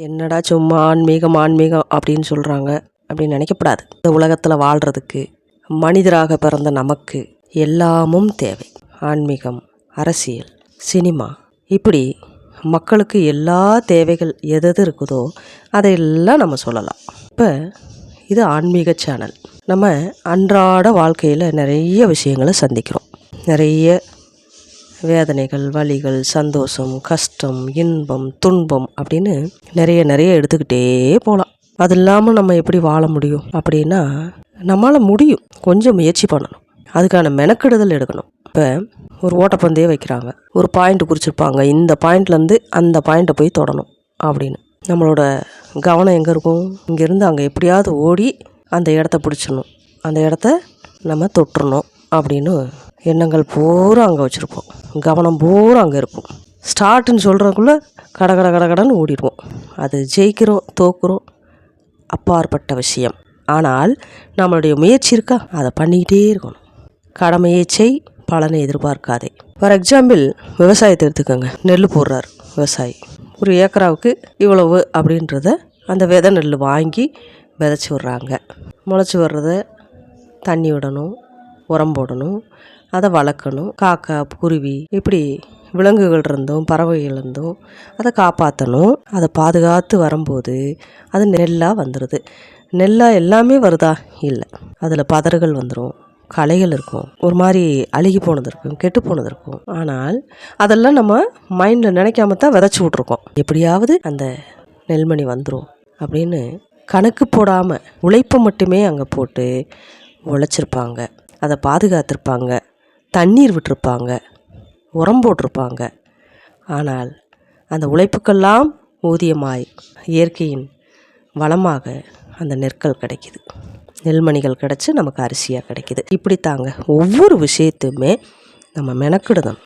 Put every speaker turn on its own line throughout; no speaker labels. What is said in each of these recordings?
என்னடா சும்மா ஆன்மீகம் ஆன்மீகம் அப்படின்னு சொல்கிறாங்க அப்படின்னு நினைக்கப்படாது. இந்த உலகத்தில் வாழ்கிறதுக்கு மனிதராக பிறந்த நமக்கு எல்லாமும் தேவை. ஆன்மீகம், அரசியல், சினிமா, இப்படி மக்களுக்கு எல்லா தேவைகள் எது இருக்குதோ அதையெல்லாம் நம்ம சொல்லலாம். இப்போ இது ஆன்மீக சேனல். நம்ம அன்றாட வாழ்க்கையில் நிறைய விஷயங்களை சந்திக்கிறோம். நிறைய வேதனைகள், வலிகள், சந்தோஷம், கஷ்டம், இன்பம், துன்பம் அப்படின்னு நிறைய எடுத்துக்கிட்டே போகலாம். அது இல்லாமல் நம்ம எப்படி வாழ முடியும் அப்படின்னா, நம்மளால் முடியும். கொஞ்சம் முயற்சி பண்ணணும். அதுக்கான மெனக்கெடுதல் எடுக்கணும். இப்போ ஒரு ஓட்டப்பந்தயே வைக்கிறாங்க. ஒரு பாயிண்ட் குறிச்சிருப்பாங்க, இந்த பாயிண்ட்லேருந்து அந்த பாயிண்ட்டை போய் தொடணும் அப்படின்னு. நம்மளோட கவனம் எங்கே இருக்கும்? இங்கேருந்து அங்கே எப்படியாவது ஓடி அந்த இடத்த பிடிச்சிடணும், அந்த இடத்த நம்ம தொட்டுறணும் அப்படின்னு எண்ணங்கள் பூரா அங்கே வச்சுருப்போம். கவனம் பூரா அங்கே இருக்கும். ஸ்டார்ட்டுன்னு சொல்கிறதுக்குள்ளே கடன்னு ஓடிடுவோம். அது ஜெயிக்கிறோம் தோக்குறோம் அப்பாற்பட்ட விஷயம். ஆனால் நம்மளுடைய முயற்சி இருக்கா, அதை பண்ணிக்கிட்டே இருக்கணும். கடமையை செய், பலனை எதிர்பார்க்காதே. ஃபார் எக்ஸாம்பிள், விவசாயத்தை எடுத்துக்கோங்க. நெல் போடுறார் விவசாயி. ஒரு ஏக்கராவுக்கு இவ்வளவு அப்படின்றத அந்த விதை நெல் வாங்கி விதைச்சி விட்றாங்க. முளைச்சி வர்றத தண்ணி விடணும், உரம் போடணும், அதை வளர்க்கணும். காக்கா, குருவி, இப்படி விலங்குகள் இருந்தும் பறவைகள் இருந்தும் அதை காப்பாற்றணும். அதை பாதுகாத்து வரும்போது அது நெல்லாக வந்துடுது. நெல்லாக எல்லாமே வருதா? இல்லை. அதில் பதறுகள் வந்துடும், களைகள் இருக்கும், ஒரு மாதிரி அழுகி போனது இருக்கும், கெட்டு போனது இருக்கும். ஆனால் அதெல்லாம் நம்ம மைண்டில் நினைக்காம தான் விதைச்சி விட்ருக்கோம். எப்படியாவது அந்த நெல்மணி வந்துடும் அப்படின்னு கணக்கு போடாமல் உழைப்பை மட்டுமே அங்கே போட்டு உழைச்சிருப்பாங்க. அதை பாதுகாத்திருப்பாங்க, தண்ணீர் விட்டுருப்பாங்க, உரம் போட்டிருப்பாங்க. ஆனால் அந்த உழைப்புக்கெல்லாம் ஊதியமாய் இயற்கையின் வளமாக அந்த நெற்கள் கிடைக்கிது, நெல்மணிகள் கிடச்சி நமக்கு அரிசியாக கிடைக்கிது. இப்படி தாங்க ஒவ்வொரு விஷயத்தையுமே நம்ம மெனக்கிடணும்.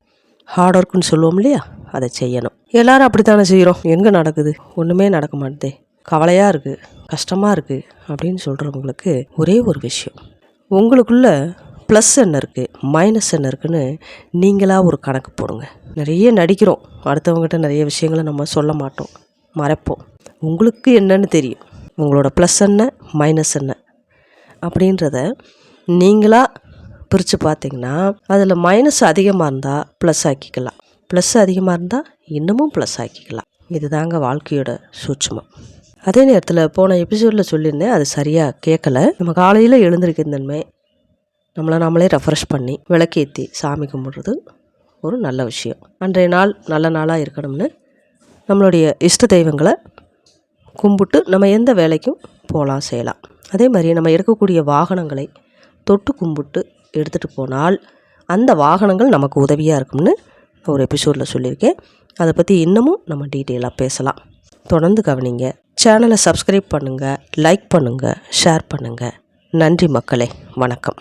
ஹார்ட் ஒர்க்குன்னு சொல்லுவோம் இல்லையா, அதை செய்யணும். எல்லோரும் அப்படித்தானே செய்கிறோம். எங்கே நடக்குது? ஒன்றுமே நடக்க மாட்டேதே, கவலையாக இருக்குது, கஷ்டமாக இருக்குது அப்படின்னு சொல்கிறவங்களுக்கு ஒரே ஒரு விஷயம், உங்களுக்குள்ள ப்ளஸ் என்ன இருக்குது, மைனஸ் என்ன இருக்குதுன்னு நீங்களாக ஒரு கணக்கு போடுங்க. நிறைய நடிக்கிறோம், அடுத்தவங்ககிட்ட நிறைய விஷயங்களை நம்ம சொல்ல மாட்டோம், மறைப்போம். உங்களுக்கு என்னன்னு தெரியும், உங்களோட ப்ளஸ் என்ன மைனஸ் என்ன அப்படின்றத நீங்களாக பிரித்து பார்த்தீங்கன்னா, அதில் மைனஸ் அதிகமாக இருந்தால் ப்ளஸ் ஆக்கிக்கலாம், ப்ளஸ் அதிகமாக இருந்தால் இன்னமும் ப்ளஸ் ஆக்கிக்கலாம். இது தாங்க வாழ்க்கையோட சூட்சுமம். அதே நேரத்தில் போன எபிசோடில் சொல்லியிருந்தேன், அது சரியாக கேட்கல. நம்ம காலையில் எழுந்திருக்கிற தன்மை, நம்மளை நம்மளே ரெஃப்ரெஷ் பண்ணி விளக்கேற்றி சாமி கும்பிட்றது ஒரு நல்ல விஷயம். அன்றைய நாள் நல்ல நாளாக இருக்கணும்னு நம்மளுடைய இஷ்ட தெய்வங்களை கும்பிட்டு நம்ம எந்த வேலைக்கும் போகலாம், செய்யலாம். அதே மாதிரி நம்ம எடுக்கக்கூடிய வாகனங்களை தொட்டு கும்பிட்டு எடுத்துகிட்டு போனால் அந்த வாகனங்கள் நமக்கு உதவியாக இருக்கும்னு ஒரு எபிசோடில் சொல்லியிருக்கேன். அதை பற்றி இன்னமும் நம்ம டீட்டெயிலாக பேசலாம். தொடர்ந்து கவனிங்க. சேனலை சப்ஸ்கிரைப் பண்ணுங்கள், லைக் பண்ணுங்கள், ஷேர் பண்ணுங்கள். நன்றி மக்களே, வணக்கம்.